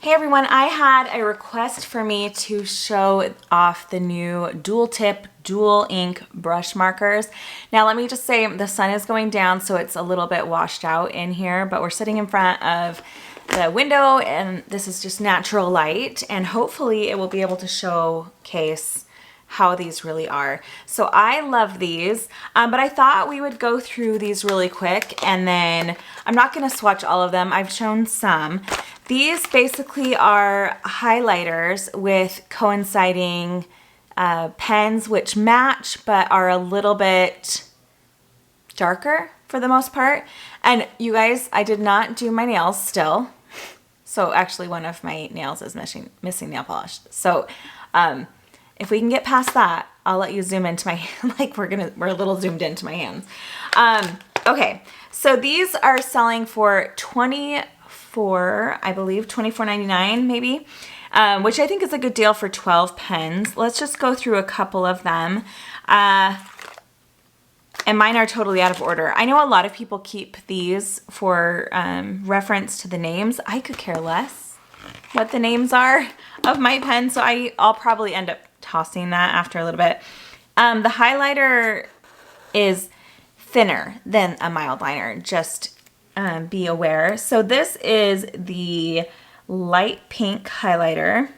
Hey everyone, I had a request for me to show off the new dual tip, dual ink brush markers. Now let me just say the sun is going down, so it's a little bit washed out in here, but we're sitting in front of the window and this is just natural light, and hopefully it will be able to showcase how these really are. So I love these, but I thought we would go through these really quick, and then I'm not gonna swatch all of them. I've shown some. These basically are highlighters with coinciding pens which match but are a little bit darker for the most part. And you guys, I did not do my nails still. So actually one of my nails is missing nail polish. So if we can get past that, I'll let you zoom into my, like we're a little zoomed into my hands. Okay, so these are selling for I believe $24.99 maybe, which I think is a good deal for 12 pens. Let's just go through a couple of them. And mine are totally out of order. I know a lot of people keep these for reference to the names. I could care less what the names are of my pens, so I'll probably end up tossing that after a little bit. The highlighter is thinner than a mild liner, just be aware. So this is the light pink highlighter,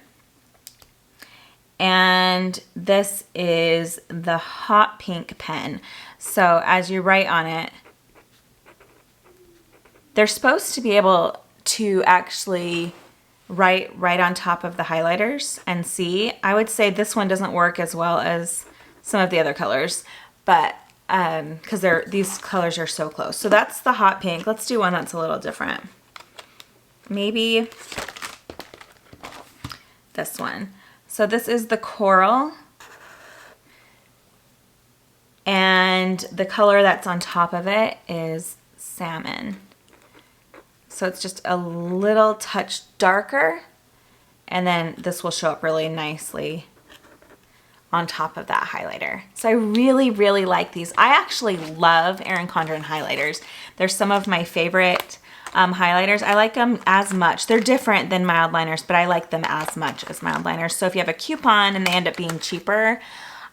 and this is the hot pink pen. So as you write on it, they're supposed to be able to actually write right on top of the highlighters and see. I would say this one doesn't work as well as some of the other colors, but because these colors are so close. So that's the hot pink. Let's do one that's a little different. Maybe this one. So this is the coral, and the color that's on top of it is salmon. So it's just a little touch darker, and then this will show up really nicely on top of that highlighter. So I really, really like these. I actually love Erin Condren highlighters. They're some of my favorite highlighters. I like them as much. They're different than mild liners, but I like them as much as mild liners. So if you have a coupon and they end up being cheaper,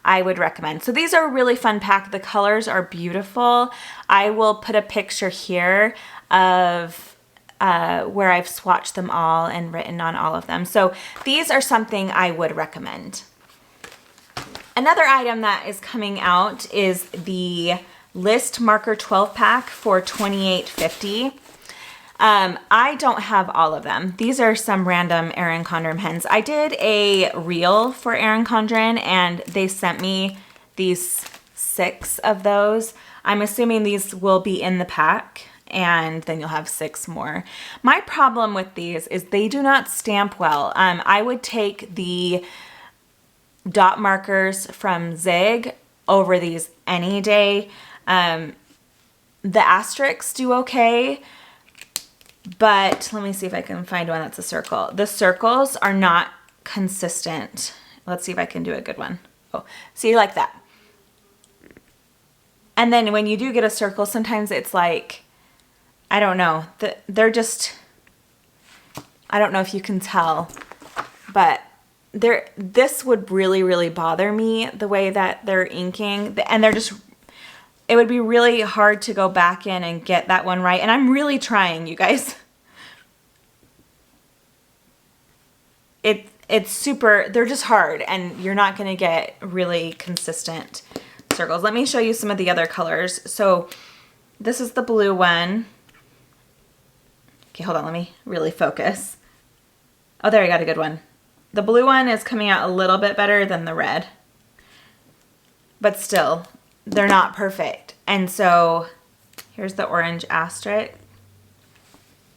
I would recommend. So these are a really fun pack. The colors are beautiful. I will put a picture here of where I've swatched them all and written on all of them. So these are something I would recommend. Another item that is coming out is the List Marker 12 pack for $28.50. I don't have all of them. These are some random Erin Condren pens. I did a reel for Erin Condren and they sent me these 6 of those. I'm assuming these will be in the pack, and then you'll have 6 more. My problem with these is they do not stamp well. I would take the dot markers from Zig over these any day. The asterisks do okay, but let me see if I can find one that's a circle. The circles are not consistent. Let's see if I can do a good one. Oh, see, like that. And then when you do get a circle, sometimes it's like, I don't know, they're just, I don't know if you can tell, but this would really, really bother me, the way that they're inking, and it would be really hard to go back in and get that one right, and I'm really trying, you guys. It's super, they're just hard, and you're not gonna get really consistent circles. Let me show you some of the other colors. So this is the blue one. Okay, hold on, let me really focus. Oh, there, I got a good one. The blue one is coming out a little bit better than the red, but still, they're not perfect. And so here's the orange asterisk.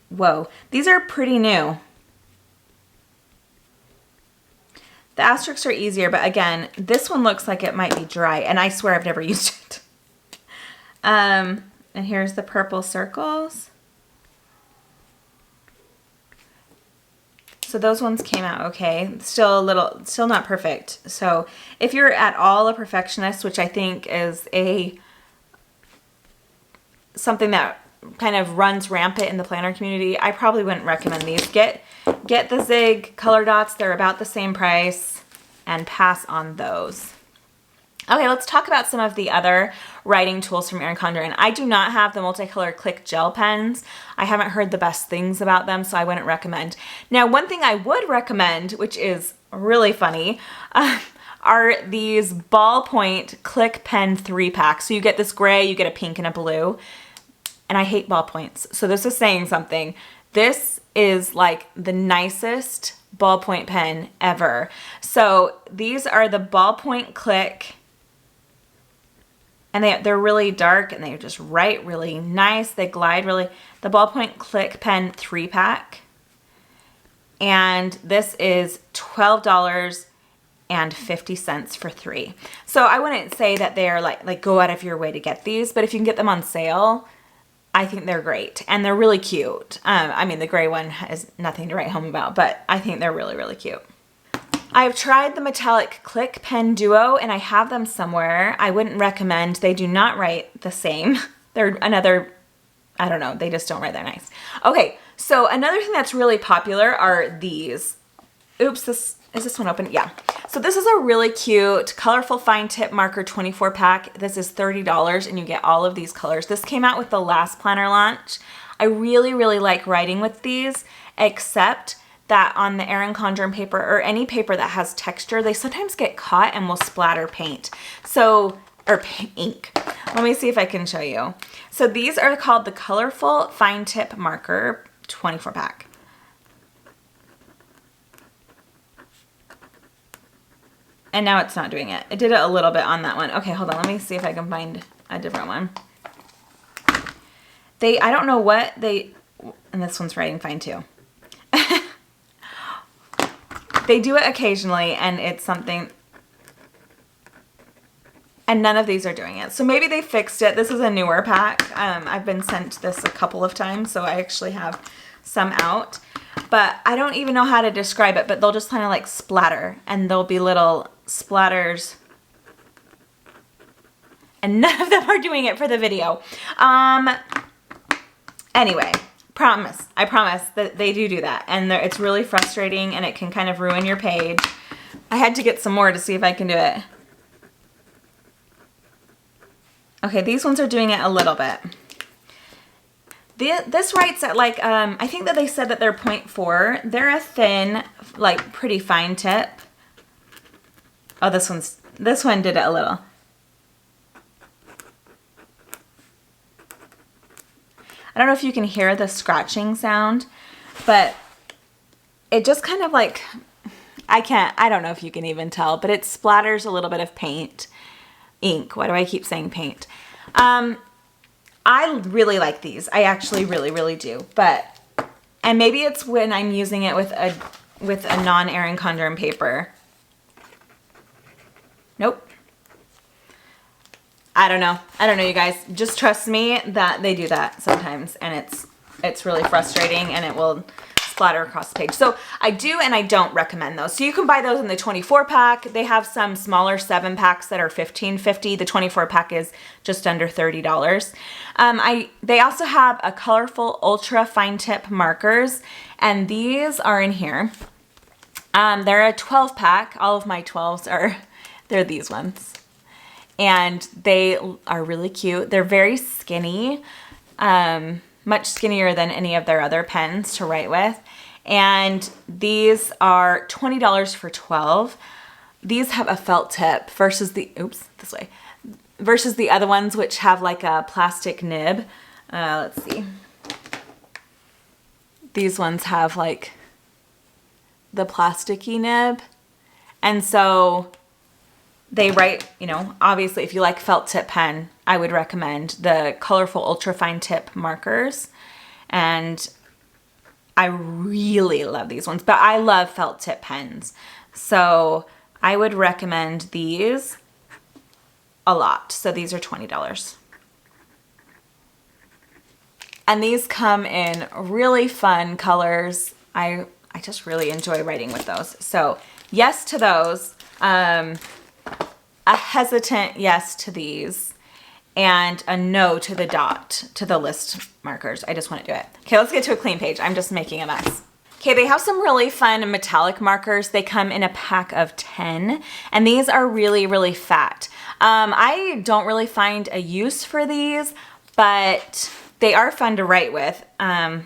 Whoa, these are pretty new. The asterisks are easier, but again, this one looks like it might be dry, and I swear I've never used it. And here's the purple circles. So those ones came out okay. Still not perfect. So if you're at all a perfectionist, which I think is something that kind of runs rampant in the planner community, I probably wouldn't recommend these. Get the Zig color dots. They're about the same price, and pass on those. Okay, let's talk about some of the other writing tools from Erin Condren. I do not have the multicolor Click gel pens. I haven't heard the best things about them, so I wouldn't recommend. Now, one thing I would recommend, which is really funny, are these ballpoint Click pen 3-pack. So you get this gray, you get a pink and a blue. And I hate ballpoints, so this is saying something. This is like the nicest ballpoint pen ever. So these are the ballpoint Click, and they're really dark and they just write really nice. They glide really. The ballpoint Click pen 3-pack, and this is $12.50 for 3. So I wouldn't say that they are like go out of your way to get these, but if you can get them on sale, I think they're great, and they're really cute. I mean, the gray one is nothing to write home about, but I think they're really, really cute. I've tried the metallic Click pen duo, and I have them somewhere. I wouldn't recommend. They do not write the same. They're another, I don't know, they just don't write that nice. Okay, so another thing that's really popular are these. Oops, is this one open? Yeah. So this is a really cute, colorful fine tip marker 24-pack. This is $30, and you get all of these colors. This came out with the last planner launch. I really, really like writing with these, except that on the Erin Condren paper or any paper that has texture, they sometimes get caught and will splatter paint. So, or ink. Let me see if I can show you. So these are called the Colorful Fine Tip Marker 24-pack. And now it's not doing it. It did it a little bit on that one. Okay, hold on. Let me see if I can find a different one. I don't know what they, and this one's writing fine too. They do it occasionally, and it's something, and none of these are doing it. So maybe they fixed it. This is a newer pack. I've been sent this a couple of times, so I actually have some out. But I don't even know how to describe it, but they'll just kind of like splatter, and there'll be little splatters. And none of them are doing it for the video. Anyway. I promise that they do that, and it's really frustrating, and it can kind of ruin your page. I had to get some more to see if I can do it. Okay, these ones are doing it a little bit. This writes at like, I think that they said that they're 0.4. They're a thin, like pretty fine tip. Oh, this one did it a little. I don't know if you can hear the scratching sound, but it just kind of like, I don't know if you can even tell, but it splatters a little bit of paint. Ink. Why do I keep saying paint? I really like these. I actually really, really do. And maybe it's when I'm using it with a non-Erin Condren paper. Nope. I don't know, you guys. Just trust me that they do that sometimes, and it's really frustrating, and it will splatter across the page. So I do and I don't recommend those. So you can buy those in the 24-pack. They have some smaller 7-packs that are $15.50. The 24-pack is just under $30. They also have a colorful ultra fine tip markers, and these are in here. They're a 12-pack. All of my 12s they're these ones. And they are really cute. They're very skinny, much skinnier than any of their other pens to write with. And these are $20 for 12. These have a felt tip versus the other ones, which have like a plastic nib. Let's see. These ones have like the plasticky nib. And so they write, obviously if you like felt tip pen, I would recommend the colorful ultra fine tip markers. And I really love these ones, but I love felt tip pens. So I would recommend these a lot. So these are $20. And these come in really fun colors. I just really enjoy writing with those. So yes to those. A hesitant yes to these. and a no to the dot, to the list markers. I just want to do it. Okay, let's get to a clean page. I'm just making a mess. Okay, they have some really fun metallic markers. They come in a pack of 10, and these are really, really fat. I don't really find a use for these, but they are fun to write with. But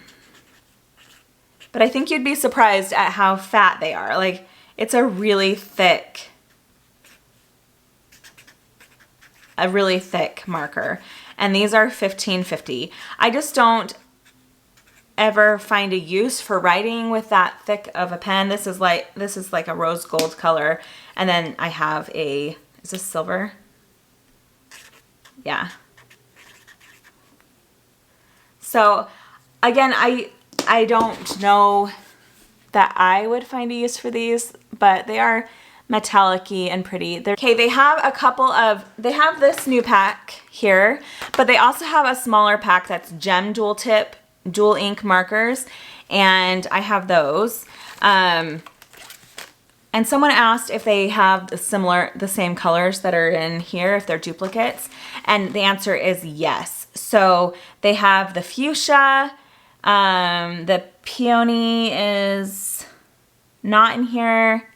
I think you'd be surprised at how fat they are. Like, it's a really thick marker. And these are $15.50. I just don't ever find a use for writing with that thick of a pen. This is like a rose gold color. And then I have is this silver? Yeah. So again, I don't know that I would find a use for these, but they are metallic-y and pretty. Okay, they have they have this new pack here, but they also have a smaller pack that's gem dual tip, dual ink markers, and I have those. And someone asked if they have the same colors that are in here, if they're duplicates, and the answer is yes. So they have the fuchsia, the peony is not in here.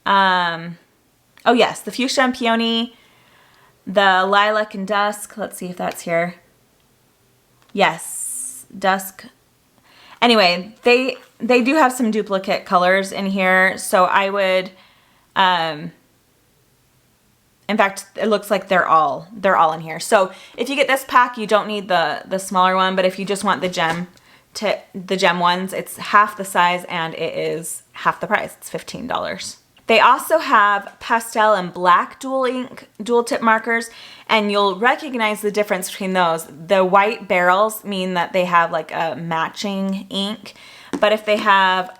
Oh yes, the fuchsia and peony, the lilac and dusk. Let's see if that's here. Yes, dusk. Anyway, they do have some duplicate colors in here, so I would, in fact, it looks like they're all in here. So if you get this pack, you don't need the smaller one, but if you just want the gem ones, it's half the size and it is half the price. It's $15. They also have pastel and black dual tip markers, and you'll recognize the difference between those. The white barrels mean that they have like a matching ink, but if they have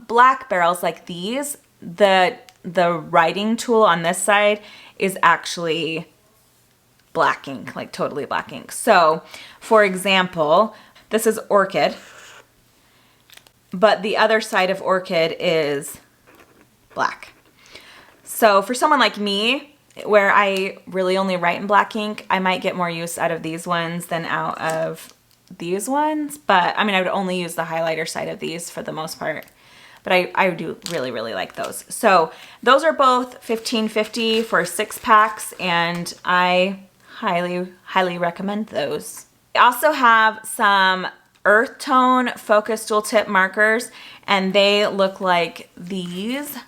black barrels like these, the writing tool on this side is actually black ink, like totally black ink. So, for example, this is orchid, but the other side of orchid is black. So for someone like me, where I really only write in black ink, I might get more use out of these ones than out of these ones. But I mean, I would only use the highlighter side of these for the most part. But I do really, really like those. So those are both $15.50 for 6 packs, and I highly, highly recommend those. I also have some earth tone focus dual tip markers, and they look like these.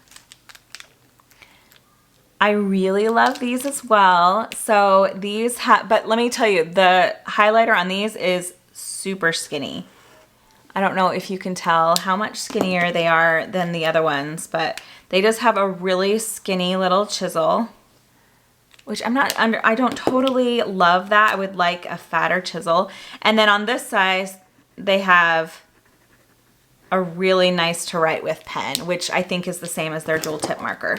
I really love these as well. So these but let me tell you, the highlighter on these is super skinny. I don't know if you can tell how much skinnier they are than the other ones, but they just have a really skinny little chisel, which I don't totally love that. I would like a fatter chisel. And then on this size, they have a really nice to write with pen, which I think is the same as their dual tip marker.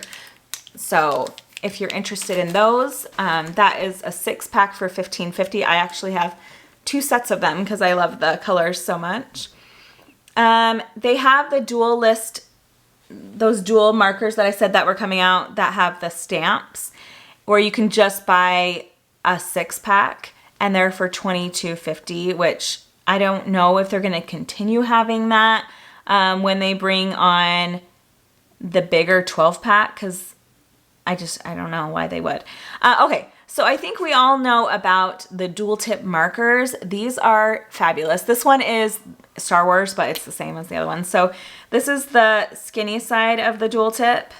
So if you're interested in those, that is a 6-pack for $15.50. I actually have 2 sets of them because I love the colors so much. They have the dual list, those dual markers that I said that were coming out that have the stamps, where you can just buy a 6-pack and they're for $22.50, which I don't know if they're going to continue having that when they bring on the bigger 12-pack, because I don't know why they would. Okay, so I think we all know about the dual tip markers. These are fabulous. This one is Star Wars, but it's the same as the other one. So this is the skinny side of the dual tip,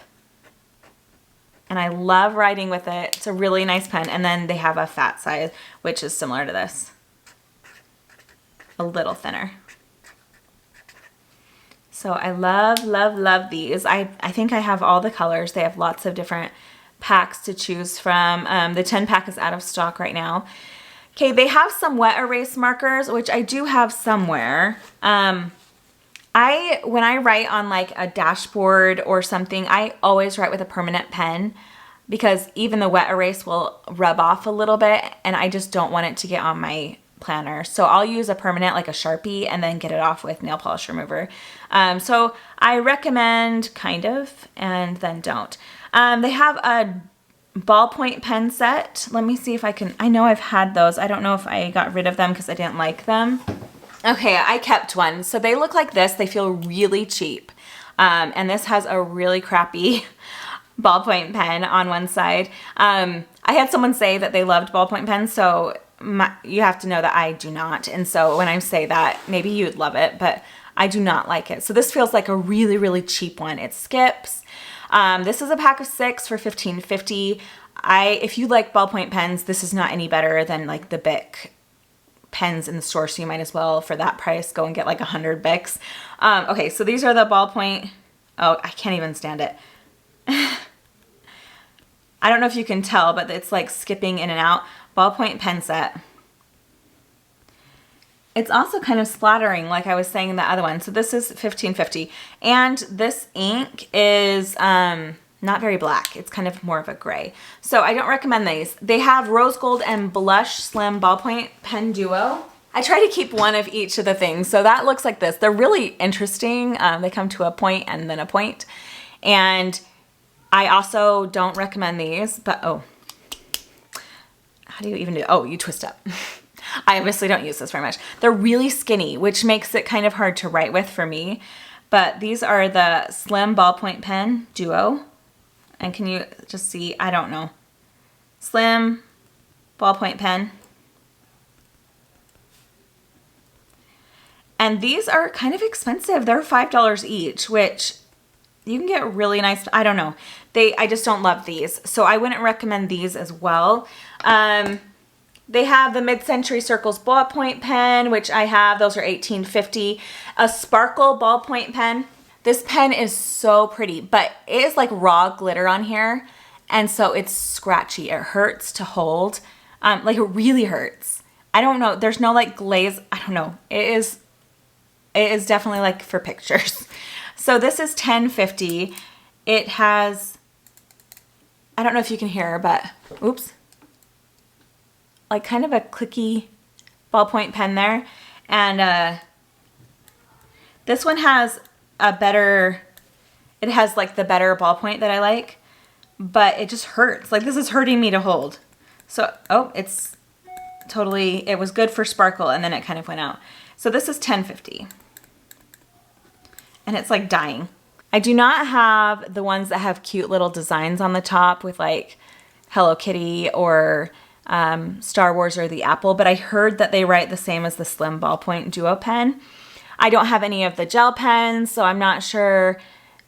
and I love writing with it. It's a really nice pen. And then they have a fat side, which is similar to this, a little thinner. So I love, love, love these. I think I have all the colors. They have lots of different packs to choose from. The 10-pack is out of stock right now. Okay, they have some wet erase markers, which I do have somewhere. When I write on like a dashboard or something, I always write with a permanent pen, because even the wet erase will rub off a little bit, and I just don't want it to get on my planner. So I'll use a permanent, like a Sharpie, and then get it off with nail polish remover. So I recommend kind of, and then don't. They have a ballpoint pen set. Let me see if I can, I know I've had those. I don't know if I got rid of them because I didn't like them. Okay, I kept one. So they look like this. They feel really cheap. And this has a really crappy ballpoint pen on one side. I had someone say that they loved ballpoint pens, so you have to know that I do not. And so when I say that, maybe you'd love it, but I do not like it. So this feels like a really, really cheap one. It skips. This is a pack of 6 for $15.50. If you like ballpoint pens, this is not any better than like the Bic pens in the store, so you might as well, for that price, go and get like 100 Bics. Okay, so these are the ballpoint. Oh, I can't even stand it. I don't know if you can tell, but it's like skipping in and out. Ballpoint pen set. It's also kind of splattering like I was saying in the other one. So this is $15.50. And this ink is not very black. It's kind of more of a gray. So I don't recommend these. They have rose gold and blush slim ballpoint pen duo. I try to keep one of each of the things. So that looks like this. They're really interesting. They come to a point and then a point. And I also don't recommend these, but oh, how do you even do it? Oh, you twist up. I obviously don't use this very much. They're really skinny, which makes it kind of hard to write with for me. But these are the slim ballpoint pen duo. And can you just see, I don't know. Slim ballpoint pen. And these are kind of expensive. They're $5 each, which you can get really nice, I don't know. I just don't love these. So I wouldn't recommend these as well. They have the Mid-Century Circles ballpoint pen, which I have. Those are $18.50. A sparkle ballpoint pen. This pen is so pretty, but it is like raw glitter on here. And so it's scratchy. It hurts to hold. Like it really hurts. I don't know. There's no like glaze. I don't know. It is definitely like for pictures. So this is $10.50. It has, I don't know if you can hear, but oops. Like kind of a clicky ballpoint pen there. And this one has a better, it has like the better ballpoint that I like, but it just hurts. Like this is hurting me to hold. So, oh, it's totally, it was good for sparkle and then it kind of went out. So this is $10.50. And it's like dying. I do not have the ones that have cute little designs on the top with like Hello Kitty or Star Wars or the apple, but I heard that they write the same as the slim ballpoint duo pen. I don't have any of the gel pens, so I'm not sure,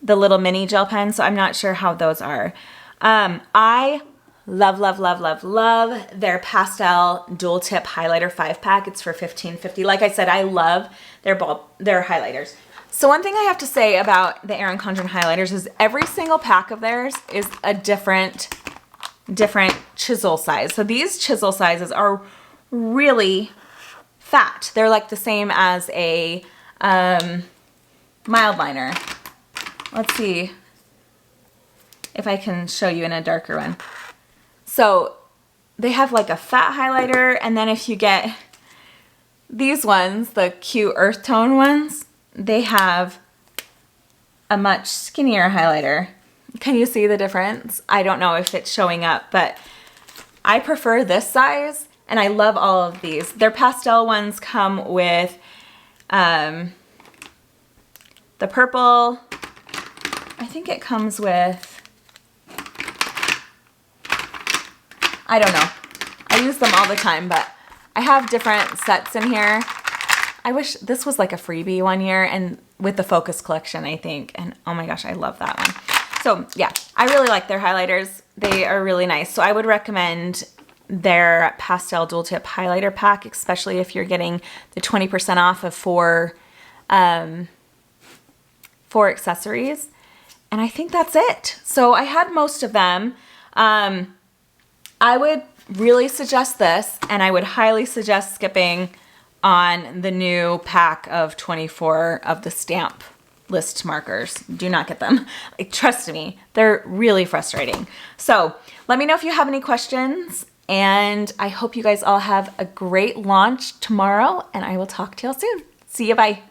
the little mini gel pens, so I'm not sure how those are. I love, love, love, love, love their pastel dual tip highlighter 5-pack. It's for $15.50. Like I said, I love their highlighters. So one thing I have to say about the Erin Condren highlighters is every single pack of theirs is a different chisel size. So these chisel sizes are really fat. They're like the same as a mild liner. Let's see if I can show you in a darker one. So they have like a fat highlighter, and then if you get these ones, the cute earth tone ones, they have a much skinnier highlighter. Can you see the difference? I don't know if it's showing up, but I prefer this size, and I love all of these. Their pastel ones come with the purple. I think it comes with, I don't know. I use them all the time, but I have different sets in here. I wish this was like a freebie one year, and with the Focus collection, I think. And oh my gosh, I love that one. So yeah, I really like their highlighters. They are really nice. So I would recommend their pastel dual tip highlighter pack, especially if you're getting the 20% off of four accessories. And I think that's it. So I had most of them. I would really suggest this, and I would highly suggest skipping on the new pack of 24 of the stamp list markers. Do not get them. Like, trust me, they're really frustrating. So let me know if you have any questions, and I hope you guys all have a great launch tomorrow, and I will talk to y'all soon. See you, bye.